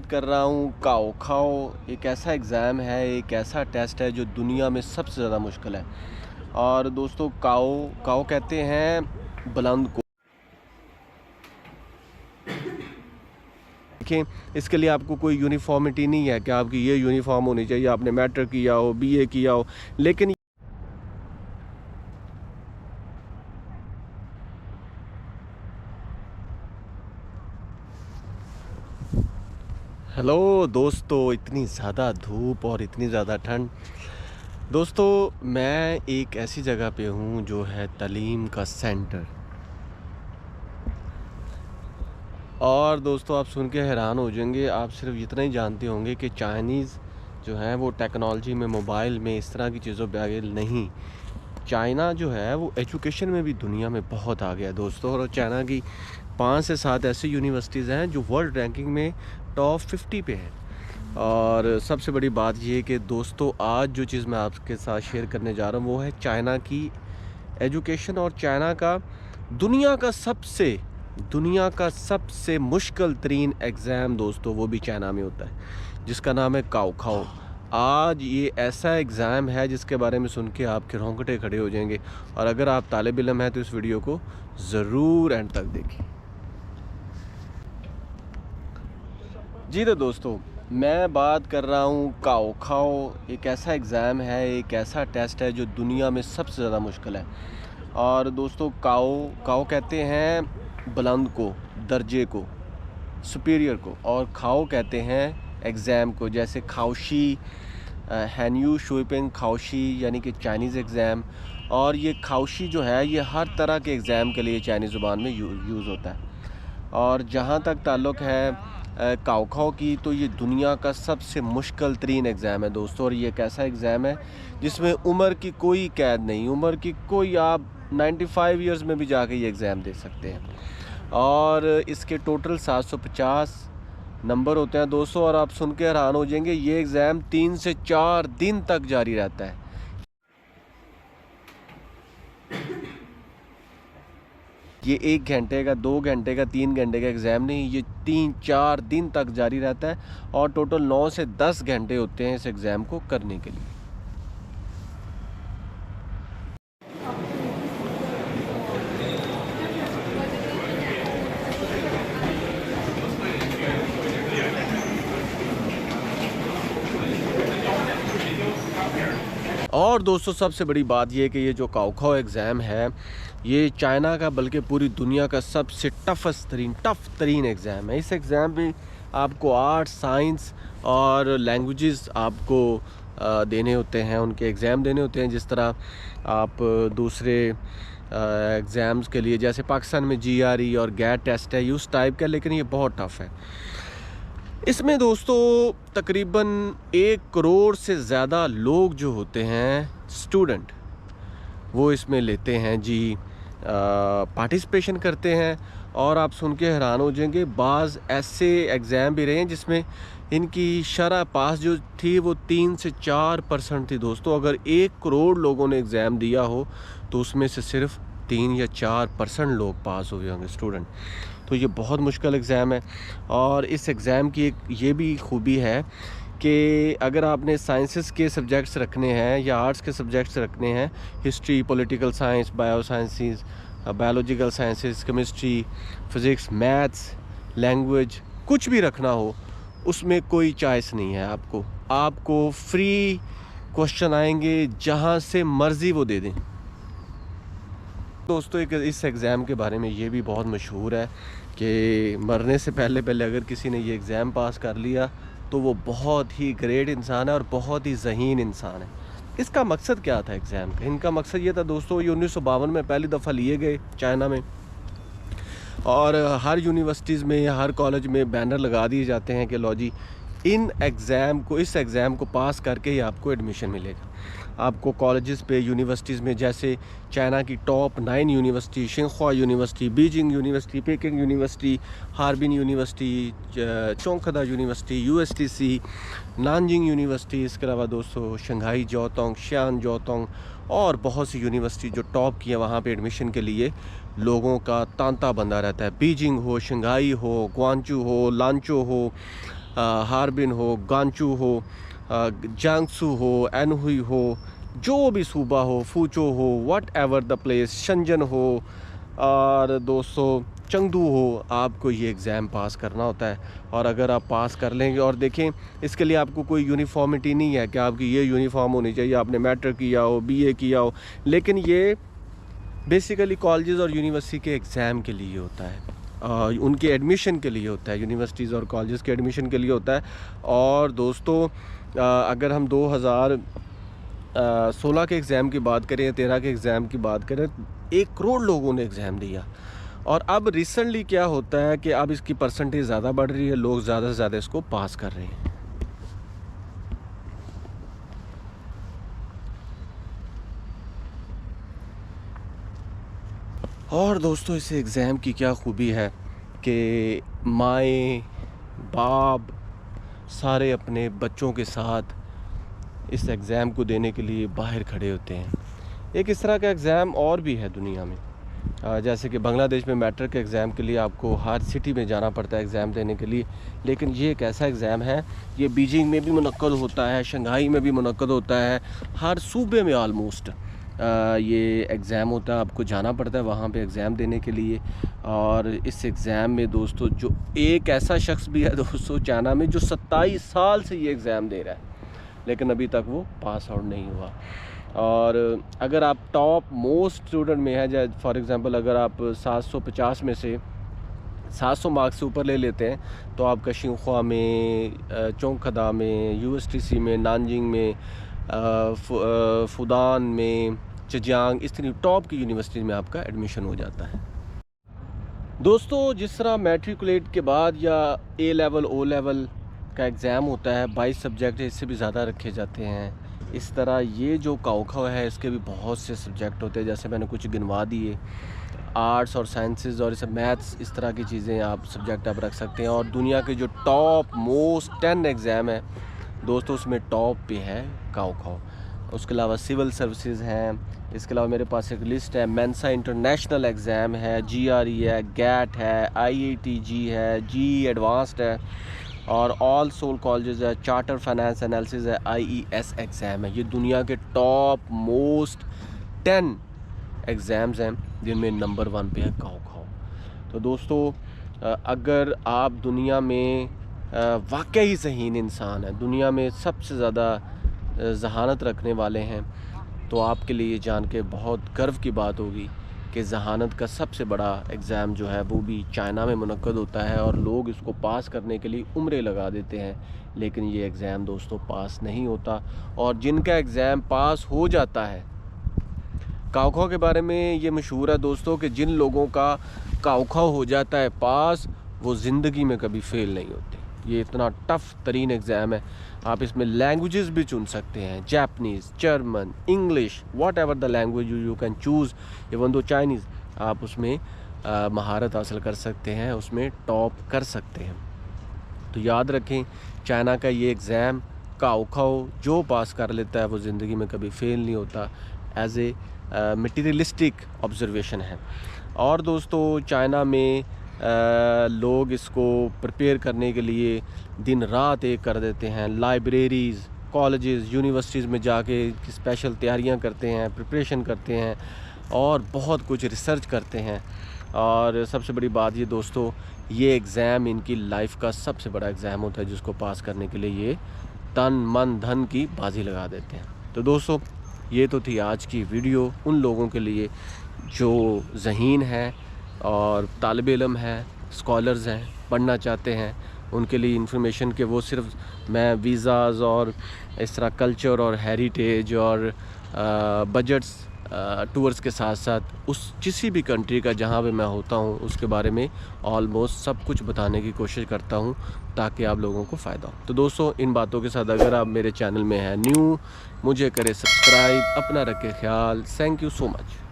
बात कर रहा हूँ काओ खाओ। एक ऐसा एग्ज़ाम है, एक ऐसा टेस्ट है जो दुनिया में सबसे ज़्यादा मुश्किल है। और दोस्तों काओ काओ कहते हैं बुलंद को। देखें, इसके लिए आपको कोई यूनिफॉर्मिटी नहीं है कि आपकी ये यूनिफॉर्म होनी चाहिए, आपने मैट्रिक किया हो, बीए किया हो। लेकिन हेलो दोस्तों, इतनी ज़्यादा धूप और इतनी ज़्यादा ठंड। दोस्तों मैं एक ऐसी जगह पे हूँ जो है तालीम का सेंटर। और दोस्तों आप सुन के हैरान हो जाएंगे, आप सिर्फ इतना ही जानते होंगे कि चाइनीज़ जो है वो टेक्नोलॉजी में, मोबाइल में, इस तरह की चीज़ों पे आगे नहीं। चाइना जो है वो एजुकेशन में भी दुनिया में बहुत आ गया है दोस्तों। और चाइना की 5 से 7 ऐसी यूनिवर्सिटीज़ हैं जो वर्ल्ड रैंकिंग में टॉप 50 पे हैं। और सबसे बड़ी बात ये कि दोस्तों आज जो चीज़ मैं आपके साथ शेयर करने जा रहा हूँ वो है चाइना की एजुकेशन और चाइना का दुनिया का सबसे मुश्किल तरीन एग्ज़ाम दोस्तों, वो भी चाइना में होता है, जिसका नाम है काओ खाओ। आज ये ऐसा एग्ज़ाम है जिसके बारे में सुन के आपके रोंगटे खड़े हो जाएंगे। और अगर आप तालिब इल्म हैं तो इस वीडियो को ज़रूर एंड तक देखें। जी तो दोस्तों मैं बात कर रहा हूँ काओ खाओ। एक ऐसा एग्ज़ाम है, एक ऐसा टेस्ट है जो दुनिया में सबसे ज़्यादा मुश्किल है। और दोस्तों काओ काओ कहते हैं बुलंद को, दर्जे को, सुपीरियर को। और खाओ कहते हैं एग्ज़ाम को, जैसे खाओशी, हैन्यू शुइपिंग खाओशी यानी कि चाइनीज़ एग्ज़ाम। और ये खाओशी जो है ये हर तरह के एग्ज़ाम के लिए चाइनीज़ ज़ुबान में यूज़ होता है। और जहाँ तक ताल्लुक़ है काओ खाओ की, तो ये दुनिया का सबसे मुश्किल तरीन एग्ज़ाम है दोस्तों। और ये एक ऐसा एग्ज़ाम है जिसमें उम्र की कोई कैद नहीं, उम्र की कोई, आप 95 ईयर्स में भी जाके ये एग्ज़ाम दे सकते हैं। और इसके टोटल 750 नंबर होते हैं दोस्तों। और आप सुन के हैरान हो जाएंगे, ये एग्ज़ाम 3 से 4 दिन तक जारी रहता है। ये 1 घंटे का, 2 घंटे का, 3 घंटे का एग्ज़ाम नहीं, ये 3-4 दिन तक जारी रहता है। और टोटल 9 से 10 घंटे होते हैं इस एग्ज़ाम को करने के लिए। और दोस्तों सबसे बड़ी बात ये कि ये जो काओ खाओ एग्ज़ाम है ये चाइना का बल्कि पूरी दुनिया का सबसे टफ़ तरीन एग्ज़ाम है। इस एग्ज़ाम में आपको आर्ट्स, साइंस और लैंग्वेजेस आपको देने होते हैं, उनके एग्ज़ाम देने होते हैं। जिस तरह आप दूसरे एग्ज़ाम्स के लिए, जैसे पाकिस्तान में जीआरई और गैट टेस्ट है, उस टाइप का, लेकिन ये बहुत टफ़ है। इसमें दोस्तों तकरीबन 1 करोड़ से ज़्यादा लोग जो होते हैं स्टूडेंट, वो इसमें लेते हैं जी, पार्टिसिपेशन करते हैं। और आप सुन के हैरान हो जाएंगे, बाज़ ऐसे एग्ज़ाम भी रहे हैं जिसमें इनकी शरह पास जो थी वो 3 से 4% थी दोस्तों। अगर 1 करोड़ लोगों ने एग्ज़ाम दिया हो तो उसमें से सिर्फ 3 या 4% लोग पास हुए होंगे स्टूडेंट। तो ये बहुत मुश्किल एग्ज़ाम है। और इस एग्ज़ाम की एक ये भी खूबी है कि अगर आपने साइंसेस के सब्जेक्ट्स रखने हैं या आर्ट्स के सब्जेक्ट्स रखने हैं, history, political science, bio sciences, biological sciences, chemistry, physics, maths, language, कुछ भी रखना हो, उसमें कोई चॉइस नहीं है आपको। आपको फ्री क्वेश्चन आएंगे, जहाँ से मर्ज़ी वो दे दें। दोस्तों एक इस एग्ज़ाम के बारे में ये भी बहुत मशहूर है कि मरने से पहले अगर किसी ने ये एग्ज़ाम पास कर लिया तो वो बहुत ही ग्रेट इंसान है और बहुत ही ज़हीन इंसान है। इसका मकसद क्या था एग्ज़ाम का? इनका मकसद ये था दोस्तों, ये 1952 में पहली दफ़ा लिए गए चाइना में। और हर यूनिवर्सिटीज़ में या हर कॉलेज में बैनर लगा दिए जाते हैं कि लो जी, इस एग्ज़ाम को पास करके ही आपको एडमिशन मिलेगा। आपको कॉलेजेस पे, यूनिवर्सिटीज़ में, जैसे चाइना की टॉप 9 यूनिवर्सिटी, शिंख्वा university, Beijing university, Peking university, Harbin university, Zhongkeda university, USTC, Nanjing university, इसके अलावा दोस्तों शंघाई जोतोंग, शियान जोतोंग और बहुत सी यूनिवर्सिटी जो टॉप की है, वहाँ पे एडमिशन के लिए लोगों का तांता बंधा रहता है। बीजिंग हो, शंघाई हो, ग्वांचू हो, लांचो हो, हार्बिन हो, गांचू हो, जियांगसू हो, एनहुई हो, जो भी सूबा हो, फूचो हो, what ever the place, Schengen हो और दोस्तों चंगदू हो, आपको ये एग्ज़ाम पास करना होता है। और अगर आप पास कर लेंगे, और देखें इसके लिए आपको कोई यूनिफॉर्मिटी नहीं है कि आपकी ये यूनिफॉर्म होनी चाहिए, आपने मैट्रिक किया हो, बीए किया हो, लेकिन ये बेसिकली कॉलेजेस और यूनिवर्सिटी के एग्ज़ाम के लिए होता है, उनके एडमिशन के लिए होता है, यूनिवर्सिटीज़ और कॉलेजेस के एडमिशन के लिए होता है। और दोस्तों अगर हम 2016 के एग्ज़ाम की बात करें, 13 के एग्ज़ाम की बात करें, 1 करोड़ लोगों ने एग्ज़ाम दिया। और अब रिसेंटली क्या होता है कि अब इसकी परसेंटेज ज़्यादा बढ़ रही है, लोग ज़्यादा से ज़्यादा इसको पास कर रहे हैं। और दोस्तों इस एग्ज़ाम की क्या खूबी है कि माएँ बाप सारे अपने बच्चों के साथ इस एग्ज़ाम को देने के लिए बाहर खड़े होते हैं। एक इस तरह का एग्ज़ाम और भी है दुनिया में, जैसे कि बांग्लादेश में मैट्रिक के एग्ज़ाम के लिए आपको हर सिटी में जाना पड़ता है एग्ज़ाम देने के लिए, लेकिन ये एक ऐसा एग्ज़ाम है, ये बीजिंग में भी मुनक्कद होता है, शंघाई में भी मुनक्कद होता है, हर सूबे में आलमोस्ट ये एग्ज़ाम होता है। आपको जाना पड़ता है वहाँ पे एग्ज़ाम देने के लिए। और इस एग्ज़ाम में दोस्तों जो एक ऐसा शख्स भी है दोस्तों चाइना में जो 27 साल से ये एग्ज़ाम दे रहा है, लेकिन अभी तक वो पास आउट नहीं हुआ। और अगर आप टॉप मोस्ट स्टूडेंट में है, जैसे फॉर एग्ज़ाम्पल अगर आप 750 में से 700 मार्क्स से ऊपर ले लेते हैं तो आपका शिंख्वा में, चोंगखदा में, यूएसटीसी में, नानजिंग में, फुदान में, zhejiang, इस तरह टॉप की यूनिवर्सिटी में आपका एडमिशन हो जाता है। दोस्तों जिस तरह मैट्रिकुलेट के बाद या ए लेवल ओ लेवल का एग्ज़ाम होता है, 22 सब्जेक्ट इससे भी ज़्यादा रखे जाते हैं, इस तरह ये जो काउखा है इसके भी बहुत से सब्जेक्ट होते हैं, जैसे मैंने कुछ गिनवा दिए। आर्ट्स और साइंसेस और इसे मैथ्स, इस तरह की चीज़ें आप सब्जेक्ट आप रख सकते हैं। और दुनिया के जो टॉप मोस्ट 10 एग्ज़ाम है दोस्तों उसमें टॉप पे है काउखा। उसके अलावा सिविल सर्विसेज हैं, इसके अलावा मेरे पास एक लिस्ट है, मेंसा इंटरनेशनल एग्ज़ाम है, GRE है, गैट है, IITG है, GE एडवांस्ड है, और ऑल सोल कॉलेजेस है, चार्टर फाइनेंस एनालिसिस है, IES एग्ज़ाम है। ये दुनिया के टॉप मोस्ट 10 एग्ज़ाम्स हैं जिनमें नंबर 1 पे है काउखा। तो दोस्तों अगर आप दुनिया में वाकई ज़हीन इंसान है, दुनिया में सबसे ज़्यादा ज़हानत रखने वाले हैं, तो आपके लिए ये जान के बहुत गर्व की बात होगी कि ज़हानत का सबसे बड़ा एग्ज़ाम जो है वो भी चाइना में मुनक्कद होता है, और लोग इसको पास करने के लिए उम्रें लगा देते हैं, लेकिन ये एग्ज़ाम दोस्तों पास नहीं होता। और जिनका एग्ज़ाम पास हो जाता है, काउखा के बारे में ये मशहूर है दोस्तों कि जिन लोगों का काउखा हो जाता है पास, वो ज़िंदगी में कभी फ़ेल नहीं होते। ये इतना टफ़ तरीन एग्ज़ाम है, आप इसमें लैंग्वेजेस भी चुन सकते हैं, Japanese, German, English, what ever the language you can choose, even though Chinese, आप उसमें महारत हासिल कर सकते हैं, उसमें टॉप कर सकते हैं। तो याद रखें, चाइना का ये एग्ज़ाम काउखा जो पास कर लेता है वो ज़िंदगी में कभी फ़ेल नहीं होता, एज ए मटीरियलिस्टिक ऑब्जर्वेशन है। और दोस्तों चाइना में लोग इसको प्रिपेयर करने के लिए दिन रात एक कर देते हैं, लाइब्रेरीज़, कॉलेजेस, यूनिवर्सिटीज़ में जाके स्पेशल तैयारियां करते हैं, प्रिपरेशन करते हैं और बहुत कुछ रिसर्च करते हैं। और सबसे बड़ी बात ये दोस्तों, ये एग्ज़ाम इनकी लाइफ का सबसे बड़ा एग्ज़ाम होता है, जिसको पास करने के लिए ये तन मन धन की बाजी लगा देते हैं। तो दोस्तों ये तो थी आज की वीडियो उन लोगों के लिए जो ज़हीन है और तालिब इल्म हैं, स्कॉलर्स हैं, पढ़ना चाहते हैं, उनके लिए इन्फॉर्मेशन के वो सिर्फ मैं वीज़ाज़ और इस तरह कल्चर और हेरिटेज और बजट्स टूर्स के साथ साथ उस किसी भी कंट्री का जहाँ पे मैं होता हूँ उसके बारे में ऑलमोस्ट सब कुछ बताने की कोशिश करता हूँ ताकि आप लोगों को फ़ायदा हो। तो दोस्तों इन बातों के साथ अगर आप मेरे चैनल में हैं न्यू, मुझे करें सब्सक्राइब, अपना रखें ख्याल। Thank you so much.